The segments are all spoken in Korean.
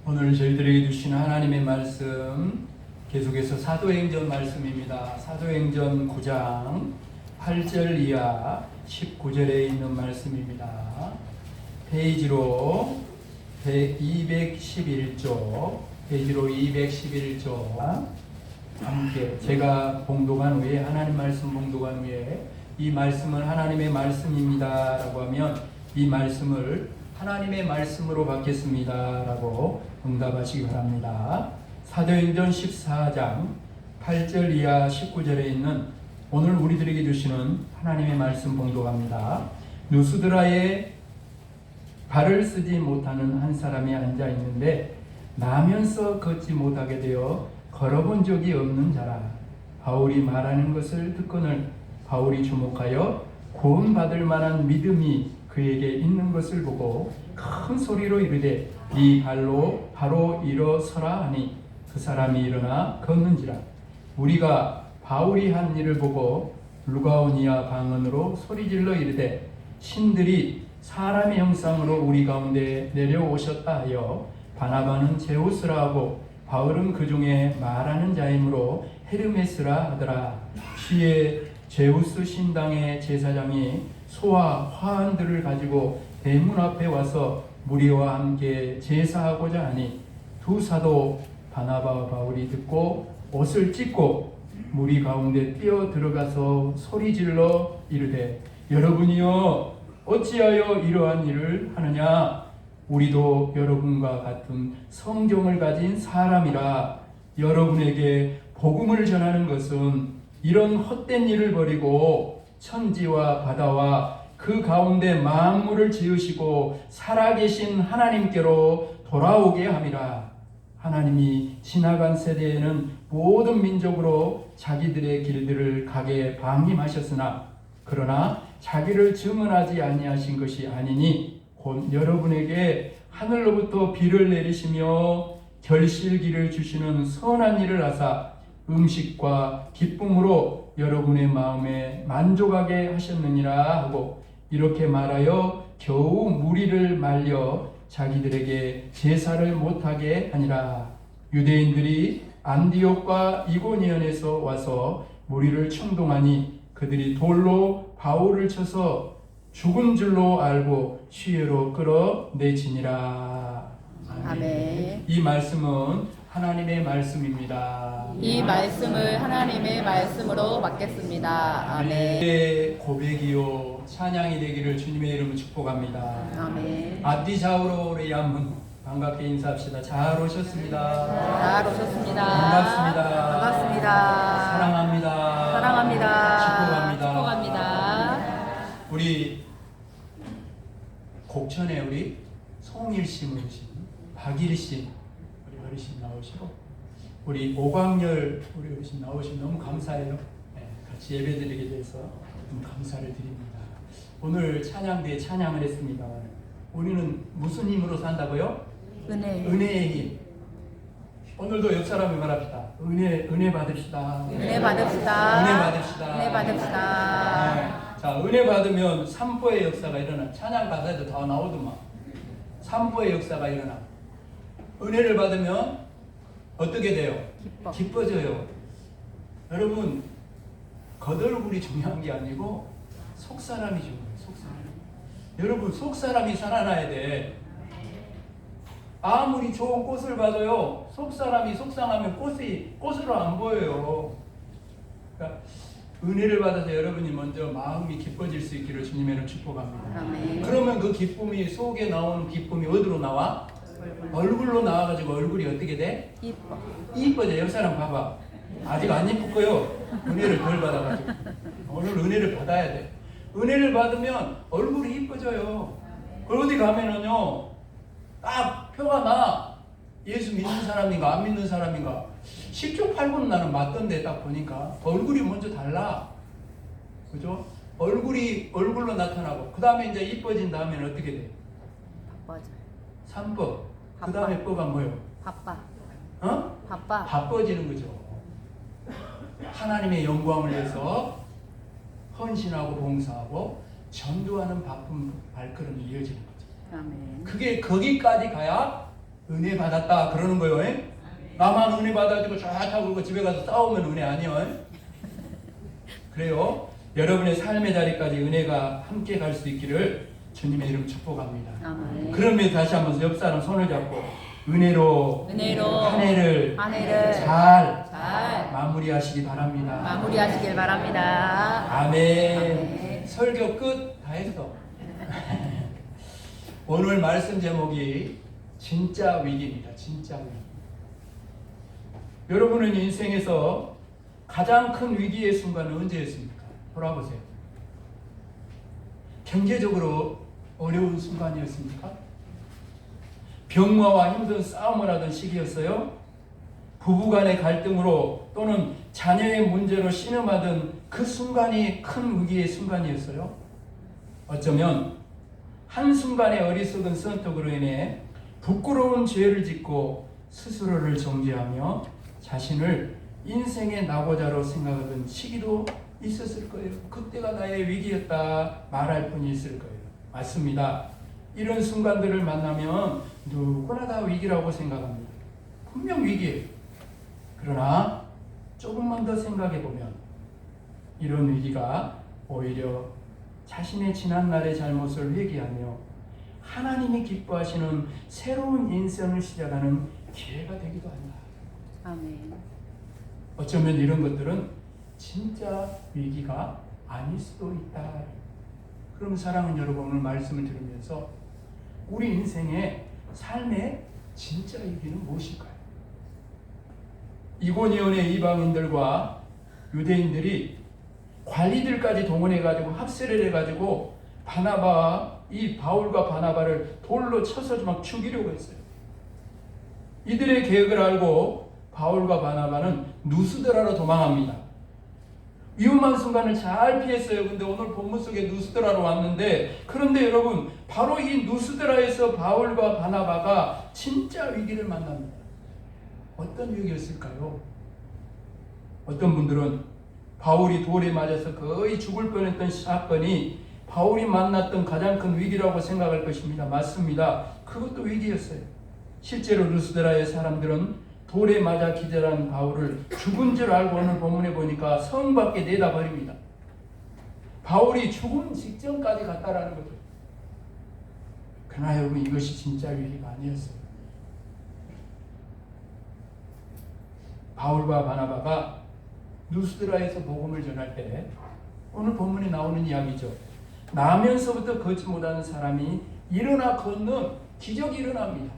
오늘 저희들에게 주신 하나님의 말씀 계속해서 사도행전 말씀입니다. 사도행전 9장 8절 이하 19절에 있는 말씀입니다. 페이지로 211조 함께 제가 봉독한 후에 하나님 말씀 봉독한 후에 이 말씀은 하나님의 말씀입니다 라고 하면 이 말씀을 하나님의 말씀으로 받겠습니다 라고 응답하시기 바랍니다. 사도행전 14장 8절 이하 19절에 있는 오늘 우리들에게 주시는 하나님의 말씀 봉독합니다. 누스드라에 발을 쓰지 못하는 한 사람이 앉아 있는데 나면서 걷지 못하게 되어 걸어본 적이 없는 자라. 바울이 말하는 것을 듣거늘 바울이 주목하여 구원받을 만한 믿음이 그에게 있는 것을 보고 큰 소리로 이르되 네 발로 바로 일어서라 하니 그 사람이 일어나 걷는지라. 우리가 바울이 한 일을 보고 루가오니아 방언으로 소리질러 이르되 신들이 사람의 형상으로 우리 가운데 내려오셨다 하여 바나바는 제우스라 하고 바울은 그 중에 말하는 자이므로 헤르메스라 하더라. 시에 제우스 신당의 제사장이 소와 화환들을 가지고 대문 앞에 와서 무리와 함께 제사하고자 하니 두 사도 바나바와 바울이 듣고 옷을 찢고 무리 가운데 뛰어 들어가서 소리질러 이르되 여러분이여 어찌하여 이러한 일을 하느냐. 우리도 여러분과 같은 성경을 가진 사람이라. 여러분에게 복음을 전하는 것은 이런 헛된 일을 버리고 천지와 바다와 그 가운데 만물을 지으시고 살아계신 하나님께로 돌아오게 함이라. 하나님이 지나간 세대에는 모든 민족으로 자기들의 길들을 가게 방임하셨으나 그러나 자기를 증언하지 아니하신 것이 아니니 곧 여러분에게 하늘로부터 비를 내리시며 결실기를 주시는 선한 일을 하사 음식과 기쁨으로 여러분의 마음에 만족하게 하셨느니라 하고 이렇게 말하여 겨우 무리를 말려 자기들에게 제사를 못하게 하니라. 유대인들이 안디옥과 이고니온에서 와서 무리를 충동하니 그들이 돌로 바울을 쳐서 죽은 줄로 알고 시외로 끌어내지니라. 아멘. 이 말씀은 하나님의 말씀입니다. 이 말씀을 하나님의 말씀으로 받겠습니다. 아멘. 내 고백이요 찬양이 되기를 주님의 이름으로 축복합니다. 아멘. 아디자우로의 한분 반갑게 인사합시다. 잘 오셨습니다. 잘 오셨습니다. 반갑습니다. 반갑습니다. 사랑합니다. 사랑합니다. 축복합니다. 축복합니다. 우리 곡천에 우리 송일씨 어르신, 박일씨 우리 어르신 나오시고 우리 오광열 우리 어르신 나오시면 너무 감사해요. 네, 같이 예배드리게 돼서 너무 감사를 드립니다. 오늘 찬양대에 찬양을 했습니다. 우리는 무슨 힘으로 산다고요? 은혜의 힘. 오늘도 옆 사람이 말합시다. 은혜 받읍시다. 은혜 받읍시다. 은혜 받읍시다. 은혜 받읍시다. 네. 자, 은혜 받으면 산포의 역사가 일어나. 찬양 가사에도 다 나오더만. 산포의 역사가 일어나. 은혜를 받으면 어떻게 돼요? 기뻐져요. 여러분, 겉얼굴이 중요한 게 아니고 속사람이 중요해요. 속사람. 여러분, 속사람이 살아나야 돼. 아무리 좋은 꽃을 봐도요, 속사람이 속상하면 꽃으로 안 보여요. 그러니까 은혜를 받아서 여러분이 먼저 마음이 기뻐질 수 있기를 주님의 이름으로 축복합니다. 아멘. 그러면 그 기쁨이 속에 나오는 기쁨이 어디로 나와? 얼굴로 나와가지고 얼굴이 어떻게 돼? 이뻐져. 옆 사람 봐봐. 아직 안 이쁠 거요. 은혜를 덜 받아가지고. 오늘 은혜를 받아야 돼. 은혜를 받으면 얼굴이 이뻐져요. 어디 가면은요, 딱 표가 나. 예수 믿는 사람인가 안 믿는 사람인가 10초 8분 나는 맞던데 딱 보니까 얼굴이 먼저 달라. 그죠? 얼굴로 나타나고 그 다음에 이제 이뻐진 다음에는 어떻게 돼? 바빠져. 3법. 그 다음에 법가 뭐예요? 바빠. 바빠. 바빠지는 거죠. 하나님의 영광을 위해서 헌신하고 봉사하고 전도하는 바쁜 발걸음이 이어지는 거죠. 아멘. 그게 거기까지 가야 은혜 받았다 그러는 거예요. 에? 나만 은혜 받아가지고 좋다고 그러고 집에 가서 싸우면 은혜 아니에요. 에? 그래요. 여러분의 삶의 자리까지 은혜가 함께 갈 수 있기를 주님의 이름 축복합니다. 아멘. 그러면 다시 한번 옆 사람 손을 잡고 은혜로 한 해를 잘 마무리하시기 바랍니다. 마무리하시길 바랍니다. 아멘. 아멘. 설교 끝 다 했어. 오늘 말씀 제목이 진짜 위기입니다. 진짜 위기. 여러분은 인생에서 가장 큰 위기의 순간은 언제였습니까? 돌아보세요. 경제적으로 어려운 순간이었습니까? 병마와 힘든 싸움을 하던 시기였어요? 부부간의 갈등으로 또는 자녀의 문제로 신음하던 그 순간이 큰 위기의 순간이었어요? 어쩌면 한순간의 어리석은 선택으로 인해 부끄러운 죄를 짓고 스스로를 정죄하며 자신을 인생의 낙오자로 생각하던 시기도 있었을 거예요. 그때가 나의 위기였다 말할 분이 있을 거예요. 맞습니다. 이런 순간들을 만나면 누구나 다 위기라고 생각합니다. 분명 위기예요. 그러나 조금만 더 생각해 보면 이런 위기가 오히려 자신의 지난날의 잘못을 회개하며 하나님이 기뻐하시는 새로운 인생을 시작하는 기회가 되기도 한다. 아멘. 어쩌면 이런 것들은 진짜 위기가 아닐 수도 있다. 그럼 사랑하는 여러분, 오늘 말씀을 들으면서 우리 인생의 삶의 진짜 위기는 무엇일까요? 이고니온의 이방인들과 유대인들이 관리들까지 동원해가지고 합세를 해가지고 이 바울과 바나바를 돌로 쳐서 막 죽이려고 했어요. 이들의 계획을 알고 바울과 바나바는 누스드라로 도망합니다. 위험한 순간을 잘 피했어요. 근데 오늘 본문 속에 누스드라로 왔는데, 그런데 여러분, 바로 이 누스드라에서 바울과 바나바가 진짜 위기를 만납니다. 어떤 위기였을까요? 어떤 분들은 바울이 돌에 맞아서 거의 죽을 뻔했던 사건이 바울이 만났던 가장 큰 위기라고 생각할 것입니다. 맞습니다. 그것도 위기였어요. 실제로 루스드라의 사람들은 돌에 맞아 기절한 바울을 죽은 줄 알고 오늘 본문에 보니까 성 밖에 내다 버립니다. 바울이 죽음 직전까지 갔다라는 거죠. 그러나 여러분, 이것이 진짜 위기가 아니었어요. 바울과 바나바가 누스드라에서 복음을 전할 때 오늘 본문에 나오는 이야기죠. 나면서부터 걷지 못하는 사람이 일어나 걷는 기적이 일어납니다.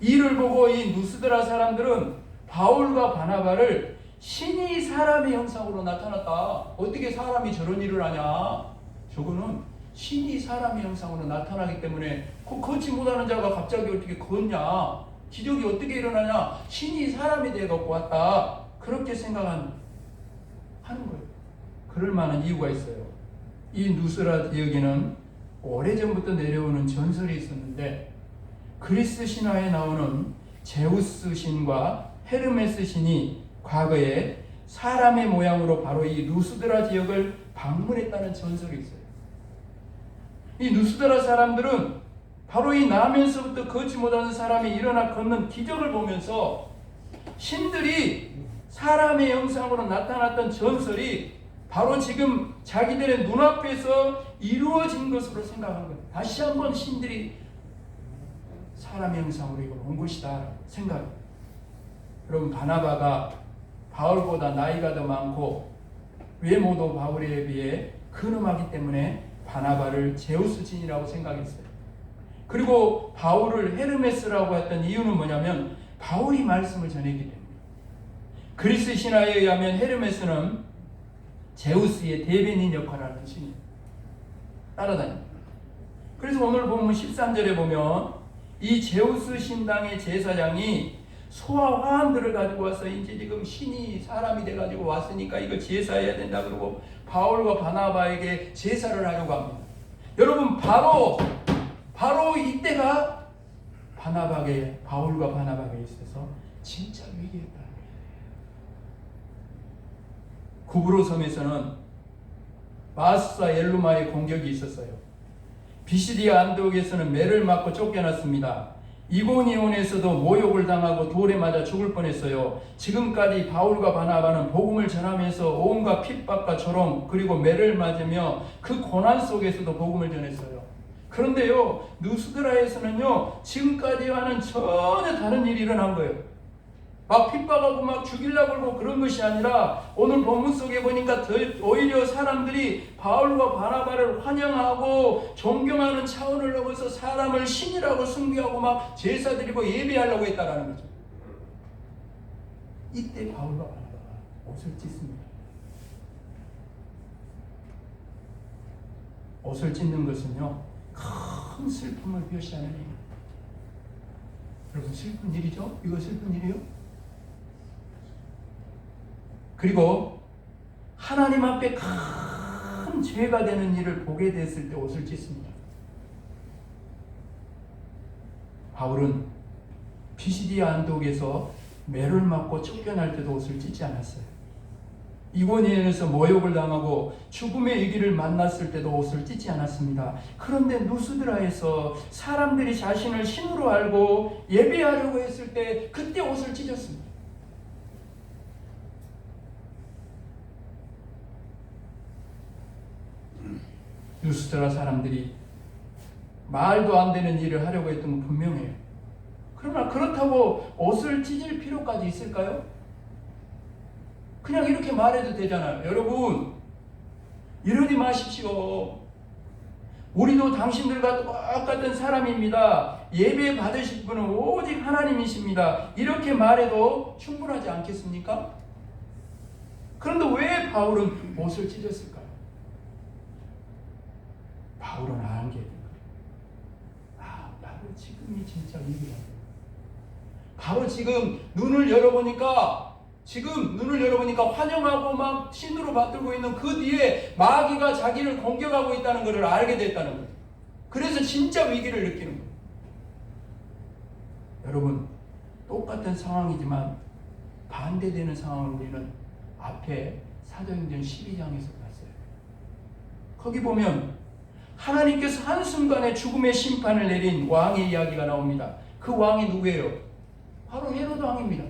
이를 보고 이 누스드라 사람들은 바울과 바나바를 신이 사람의 형상으로 나타났다. 어떻게 사람이 저런 일을 하냐? 저거는 신이 사람의 형상으로 나타나기 때문에 걷지 못하는 자가 갑자기 어떻게 걷냐? 기적이 어떻게 일어나냐? 신이 사람이 되어 갖고 왔다. 그렇게 하는 거예요. 그럴 만한 이유가 있어요. 이 누스라 지역에는 오래전부터 내려오는 전설이 있었는데, 그리스 신화에 나오는 제우스 신과 헤르메스 신이 과거에 사람의 모양으로 바로 이 누스드라 지역을 방문했다는 전설이 있어요. 이 누스드라 사람들은 바로 이 나면서부터 걷지 못하는 사람이 일어나 걷는 기적을 보면서 신들이 사람의 형상으로 나타났던 전설이 바로 지금 자기들의 눈앞에서 이루어진 것으로 생각한 거예요. 다시 한번 신들이 사람의 형상으로 이걸 온 것이다 생각. 여러분, 바나바가 바울보다 나이가 더 많고 외모도 바울에 비해 근엄하기 때문에 바나바를 제우스 진이라고 생각했어요. 그리고 바울을 헤르메스라고 했던 이유는 뭐냐면 바울이 말씀을 전했기 때문에. 그리스 신화에 의하면 헤르메스는 제우스의 대변인 역할을 하는 신이에요. 따라다닙니다. 그래서 오늘 보면 13절에 보면 이 제우스 신당의 제사장이 소와 화환들을 가지고 와서 이제 지금 신이 사람이 돼가지고 왔으니까 이거 제사해야 된다 그러고 바울과 바나바에게 제사를 하려고 합니다. 여러분, 바로 이때가 바울과 바나바에게 있어서 진짜 위기였다. 구브로 섬에서는 마스사 엘루마의 공격이 있었어요. 비시디아 안디옥에서는 매를 맞고 쫓겨났습니다. 이고니온에서도 모욕을 당하고 돌에 맞아 죽을 뻔했어요. 지금까지 바울과 바나바는 복음을 전하면서 온갖 핍박과 조롱 그리고 매를 맞으며 그 고난 속에서도 복음을 전했어요. 그런데요, 누스드라에서는요, 지금까지와는 전혀 다른 일이 일어난 거예요. 막 핍박하고 막 죽이려고 하고 그런 것이 아니라 오늘 본문 속에 보니까 오히려 사람들이 바울과 바나바를 환영하고 존경하는 차원을 넘어서 사람을 신이라고 숭배하고 막 제사 드리고 예배하려고 했다라는 거죠. 이때 바울과 바나바가 옷을 찢습니다. 옷을 찢는 것은요, 큰 슬픔을 표시하는 일입니다. 여러분, 슬픈 일이죠? 이거 슬픈 일이에요? 그리고 하나님 앞에 큰 죄가 되는 일을 보게 됐을 때 옷을 찢습니다. 바울은 피시디아 안독에서 매를 맞고 쫓겨날 때도 옷을 찢지 않았어요. 이고니온에서 모욕을 당하고 죽음의 위기를 만났을 때도 옷을 찢지 않았습니다. 그런데 누스드라에서 사람들이 자신을 신으로 알고 예배하려고 했을 때 그때 옷을 찢었습니다. 누스드라 사람들이 말도 안 되는 일을 하려고 했던 건 분명해요. 그러나 그렇다고 옷을 찢을 필요까지 있을까요? 그냥 이렇게 말해도 되잖아요. 여러분, 이러지 마십시오. 우리도 당신들과 똑같은 사람입니다. 예배 받으실 분은 오직 하나님이십니다. 이렇게 말해도 충분하지 않겠습니까? 그런데 왜 바울은 옷을 찢었을까요? 바울은 아는 게 바로 지금이 진짜 위기다. 바로 지금 눈을 열어보니까 환영하고 막 신으로 받들고 있는 그 뒤에 마귀가 자기를 공격하고 있다는 것을 알게 됐다는 거예요. 그래서 진짜 위기를 느끼는 거예요. 여러분, 똑같은 상황이지만 반대되는 상황을 우리는 앞에 사도행전 12장에서 봤어요. 거기 보면 하나님께서 한순간에 죽음의 심판을 내린 왕의 이야기가 나옵니다. 그 왕이 누구예요? 바로 헤로드 왕입니다.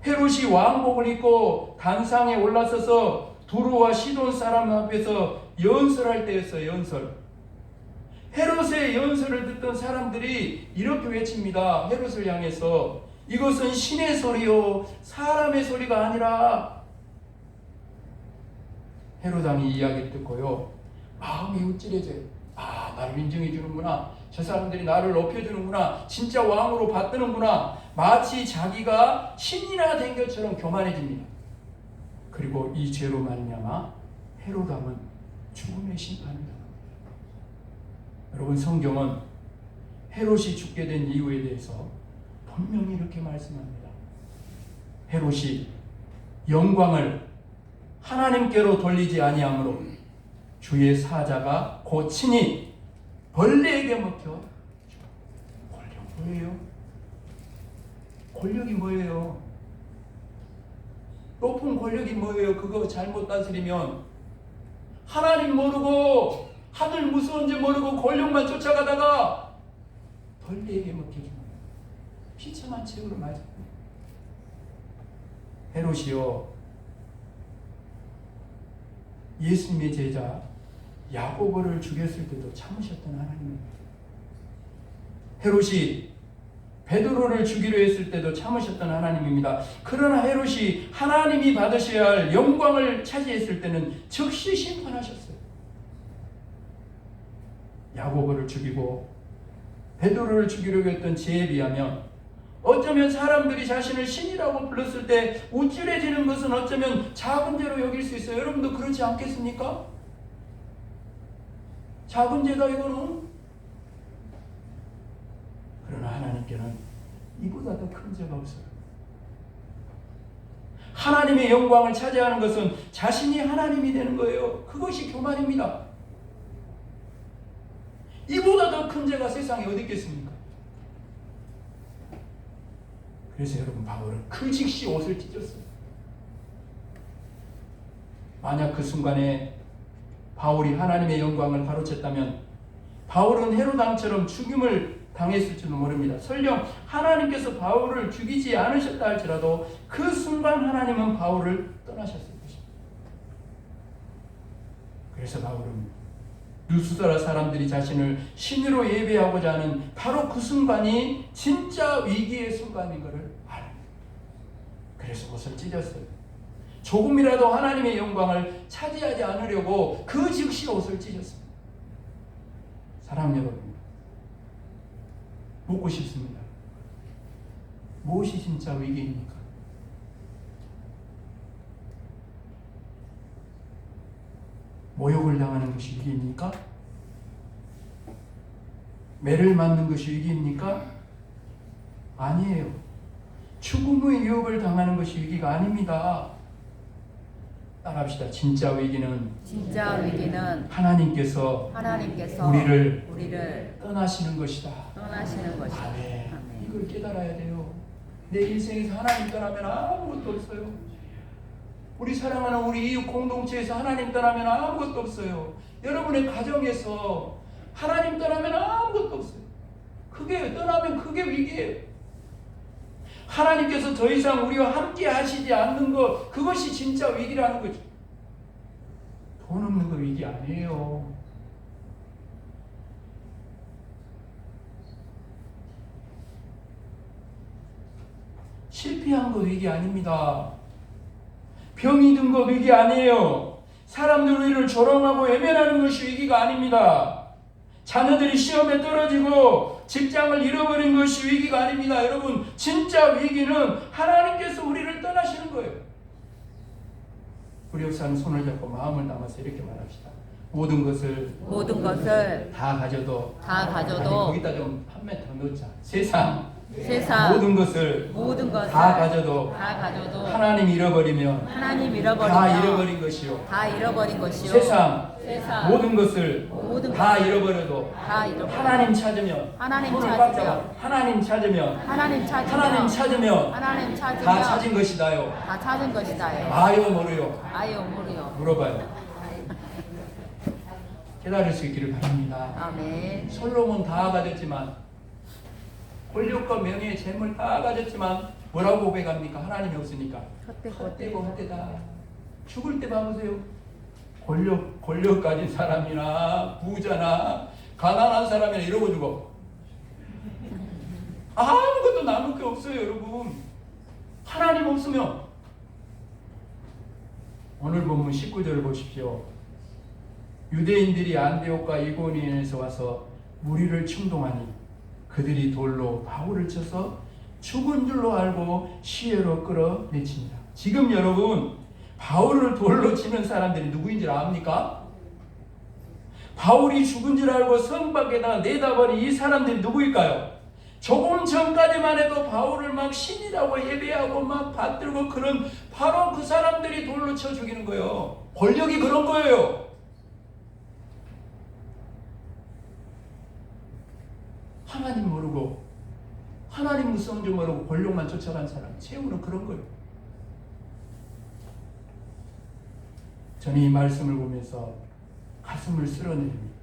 헤롯이 왕복을 입고 단상에 올라서서 두루와 시돈 사람 앞에서 연설할 때였어요. 연설. 헤롯의 연설을 듣던 사람들이 이렇게 외칩니다. 헤롯을 향해서 이것은 신의 소리요 사람의 소리가 아니라. 헤롯 왕이 이야기를 듣고요, 마음이 우쭐해져요. 나를 인정해 주는구나. 저 사람들이 나를 높여주는구나. 진짜 왕으로 받드는구나. 마치 자기가 신이나 된 것처럼 교만해집니다. 그리고 이 죄로 말미암아 헤롯 왕은 죽음의 심판을 당합니다. 여러분, 성경은 헤롯이 죽게 된 이유에 대해서 분명히 이렇게 말씀합니다. 헤롯이 영광을 하나님께로 돌리지 아니하므로 주의 사자가 곧 친히 벌레에게 먹혀. 권력 뭐예요? 권력이 뭐예요? 높은 권력이 뭐예요? 그거 잘못 다스리면 하나님 모르고 하늘 무서운지 모르고 권력만 쫓아가다가 벌레에게 먹혀주는 거예요. 비참한 책으로 맞아요. 헤롯이요, 예수님의 제자 야고보를 죽였을 때도 참으셨던 하나님입니다. 헤롯이 베드로를 죽이려 했을 때도 참으셨던 하나님입니다. 그러나 헤롯이 하나님이 받으셔야 할 영광을 차지했을 때는 즉시 심판하셨어요. 야고보를 죽이고 베드로를 죽이려고 했던 죄에 비하면 어쩌면 사람들이 자신을 신이라고 불렀을 때 우쭐해지는 것은 어쩌면 작은 죄로 여길 수 있어요. 여러분도 그렇지 않겠습니까? 작은 죄다 이거는. 그러나 하나님께는 이보다 더 큰 죄가 없어요. 하나님의 영광을 차지하는 것은 자신이 하나님이 되는 거예요. 그것이 교만입니다. 이보다 더 큰 죄가 세상에 어디 있겠습니까? 그래서 여러분, 바울은 그 즉시 옷을 찢었어요. 만약 그 순간에 바울이 하나님의 영광을 가로챘다면 바울은 헤롯 왕처럼 죽임을 당했을지도 모릅니다. 설령 하나님께서 바울을 죽이지 않으셨다 할지라도 그 순간 하나님은 바울을 떠나셨을 것입니다. 그래서 바울은 루스드라 사람들이 자신을 신으로 예배하고자 하는 바로 그 순간이 진짜 위기의 순간인 것을 알아요. 그래서 옷을 찢었어요. 조금이라도 하나님의 영광을 차지하지 않으려고 그 즉시 옷을 찢었습니다. 사랑 여러분, 묻고 싶습니다. 무엇이 진짜 위기입니까? 모욕을 당하는 것이 위기입니까? 매를 맞는 것이 위기입니까? 아니에요. 죽음의 유혹을 당하는 것이 위기가 아닙니다. 따라합시다. 진짜 위기는 하나님께서 우리를 떠나시는 것이다. 아멘. 이걸 깨달아야 돼요. 내 인생에서 하나님 떠나면 아무것도 없어요. 우리 사랑하는 우리 이웃 공동체에서 하나님 떠나면 아무것도 없어요. 여러분의 가정에서 하나님 떠나면 아무것도 없어요. 그게 떠나면 그게 위기예요. 하나님께서 더 이상 우리와 함께 하시지 않는 것, 그것이 진짜 위기라는 거죠. 돈 없는 거 위기 아니에요. 실패한 거 위기 아닙니다. 병이 든 거 위기 아니에요. 사람들 우리를 조롱하고 외면하는 것이 위기가 아닙니다. 자녀들이 시험에 떨어지고 직장을 잃어버린 것이 위기가 아닙니다. 여러분, 진짜 위기는 하나님께서 우리를 떠나시는 거예요. 우리 역사는 손을 잡고 마음을 담아서 이렇게 말합시다. 모든 것을 다 가져도 아니, 거기다 좀 한 매 더 넣자. 세상 모든 것을 다 가져도 하나님 잃어버리면 다 잃어버린 것이요. 세상 모든 것을 다 잃어버려도 하나님 찾으면 하나님 찾으면 다 찾은 것이다요. 아요 모르요. 물어봐요. 깨달을 수 있기를 바랍니다. 아멘. 솔로몬 다 가졌지만, 권력과 명예, 재물 다 가졌지만 뭐라고 고백합니까? 하나님이 없으니까 헛되고 헛되다. 죽을 때 봐보세요. 권력 가진 사람이나 부자나 가난한 사람이나 이러고 죽어. 아무것도 남을 게 없어요. 여러분, 하나님 없으면. 오늘 본문 19절을 보십시오. 유대인들이 안디옥과 이고니온에서 와서 무리를 충동하니 그들이 돌로 바울을 쳐서 죽은 줄로 알고 시외로 끌어내칩니다. 지금 여러분, 바울을 돌로 치는 사람들이 누구인지 압니까? 바울이 죽은 줄 알고 성 밖에다 내다버린 이 사람들이 누구일까요? 조금 전까지만 해도 바울을 막 신이라고 예배하고 막 받들고 그런 바로 그 사람들이 돌로 쳐 죽이는 거예요. 권력이 그런 거예요. 하나님 모르고 하나님 무서운 줄 모르고 권력만 쫓아간 사람, 최후는 그런 거예요. 저는 이 말씀을 보면서 가슴을 쓸어내립니다.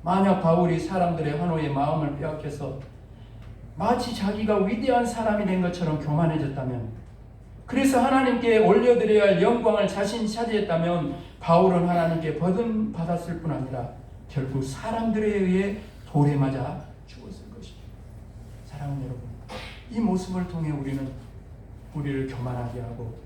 만약 바울이 사람들의 환호에 마음을 빼앗겨서 마치 자기가 위대한 사람이 된 것처럼 교만해졌다면, 그래서 하나님께 올려드려야 할 영광을 자신이 차지했다면 바울은 하나님께 버림받았을 뿐 아니라 결국 사람들에 의해 돌에 맞아 죽었을 것입니다. 사랑하는 여러분, 이 모습을 통해 우리는 우리를 교만하게 하고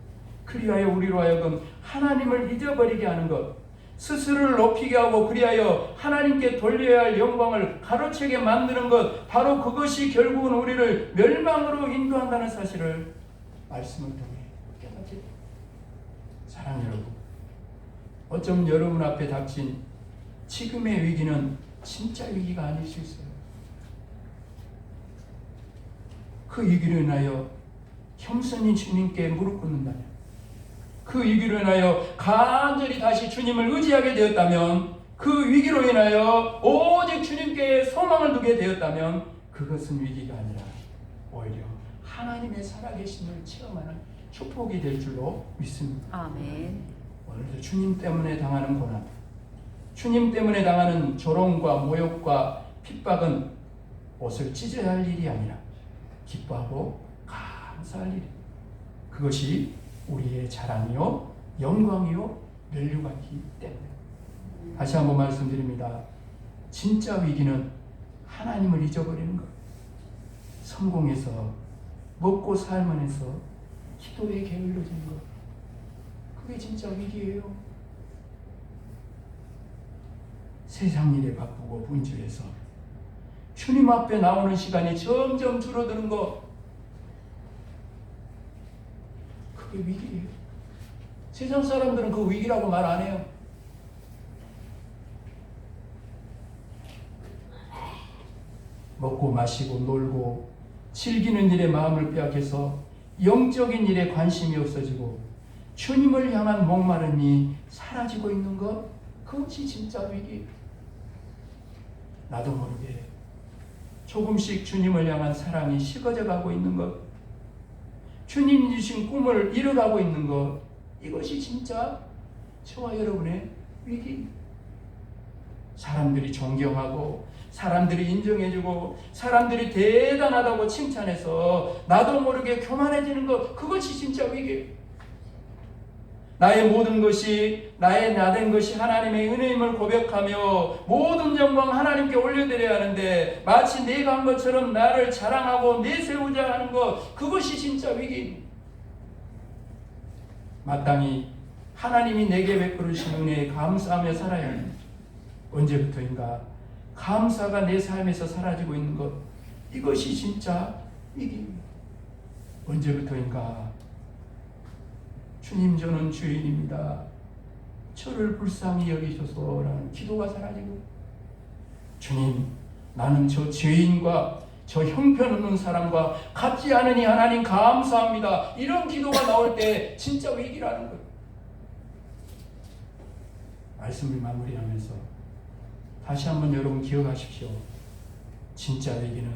그리하여 우리로 하여금 하나님을 잊어버리게 하는 것, 스스로를 높이게 하고 그리하여 하나님께 돌려야 할 영광을 가로채게 만드는 것, 바로 그것이 결국은 우리를 멸망으로 인도한다는 사실을 말씀을 통해 깨닫게 됩니다. 사랑하는 여러분, 어쩜 여러분 앞에 닥친 지금의 위기는 진짜 위기가 아닐 수 있어요. 그 위기로 인하여 겸손히 주님께 무릎 꿇는다면, 그 위기로 인하여 간절히 다시 주님을 의지하게 되었다면, 그 위기로 인하여 오직 주님께 소망을 두게 되었다면 그것은 위기가 아니라 오히려 하나님의 살아계심을 체험하는 축복이 될 줄로 믿습니다. 아멘. 오늘도 주님 때문에 당하는 고난, 주님 때문에 당하는 조롱과 모욕과 핍박은 옷을 찢어야 할 일이 아니라 기뻐하고 감사할 일. 그것이 우리의 자랑이요 영광이요 면류관이기 때문에. 다시 한번 말씀드립니다. 진짜 위기는 하나님을 잊어버리는 것. 성공해서 먹고 살만해서 기도에 게을러지는 것. 그게 진짜 위기예요. 세상 일에 바쁘고 분주해서 주님 앞에 나오는 시간이 점점 줄어드는 것. 그게 위기예요. 세상 사람들은 그 위기라고 말 안 해요. 먹고 마시고 놀고 즐기는 일에 마음을 빼앗겨서 영적인 일에 관심이 없어지고 주님을 향한 목마름이 사라지고 있는 것. 그것이 진짜 위기. 나도 모르게 조금씩 주님을 향한 사랑이 식어져 가고 있는 것. 주님 주신 꿈을 잃어가고 있는 것. 이것이 진짜 저와 여러분의 위기. 사람들이 존경하고 사람들이 인정해주고 사람들이 대단하다고 칭찬해서 나도 모르게 교만해지는 것. 그것이 진짜 위기. 나의 모든 것이 나의 나된 것이 하나님의 은혜임을 고백하며 모든 영광 하나님께 올려드려야 하는데 마치 내가 한 것처럼 나를 자랑하고 내세우자 하는 것. 그것이 진짜 위기입니다. 마땅히 하나님이 내게 베풀으신 은혜에 감사하며 살아야 합니다. 언제부터인가 감사가 내 삶에서 사라지고 있는 것. 이것이 진짜 위기입니다. 언제부터인가 주님 저는 죄인입니다. 저를 불쌍히 여기소서라는 기도가 사라지고 주님 나는 저 죄인과 저 형편없는 사람과 같지 않으니 하나님 감사합니다. 이런 기도가 나올 때 진짜 위기라는 거예요. 말씀을 마무리하면서 다시 한번 여러분 기억하십시오. 진짜 위기는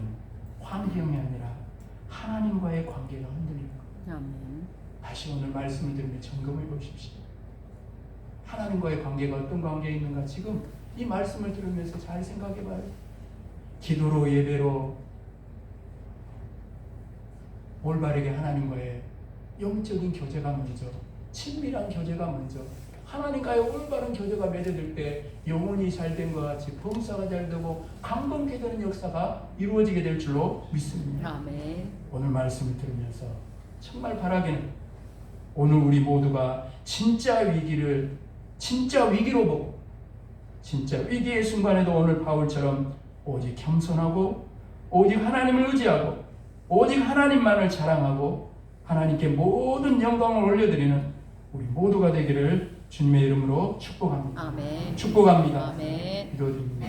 환경이 아니라 하나님과의 관계가 흔들리는 거예요. 아멘. 다시 오늘 말씀을 들으며 점검해 보십시오. 하나님과의 관계가 어떤 관계에 있는가 지금 이 말씀을 들으면서 잘 생각해 봐요. 기도로 예배로 올바르게 하나님과의 영적인 교제가 먼저, 친밀한 교제가 먼저, 하나님과의 올바른 교제가 맺어질 때 영혼이 잘된 것 같이 범사가 잘 되고 강건케 되는 역사가 이루어지게 될 줄로 믿습니다. 아멘. 오늘 말씀을 들으면서 정말 바라기는 오늘 우리 모두가 진짜 위기를 진짜 위기로 보고 진짜 위기의 순간에도 오늘 바울처럼 오직 겸손하고 오직 하나님을 의지하고 오직 하나님만을 자랑하고 하나님께 모든 영광을 올려드리는 우리 모두가 되기를 주님의 이름으로 축복합니다. 아멘. 축복합니다. 아멘. 기도드립니다.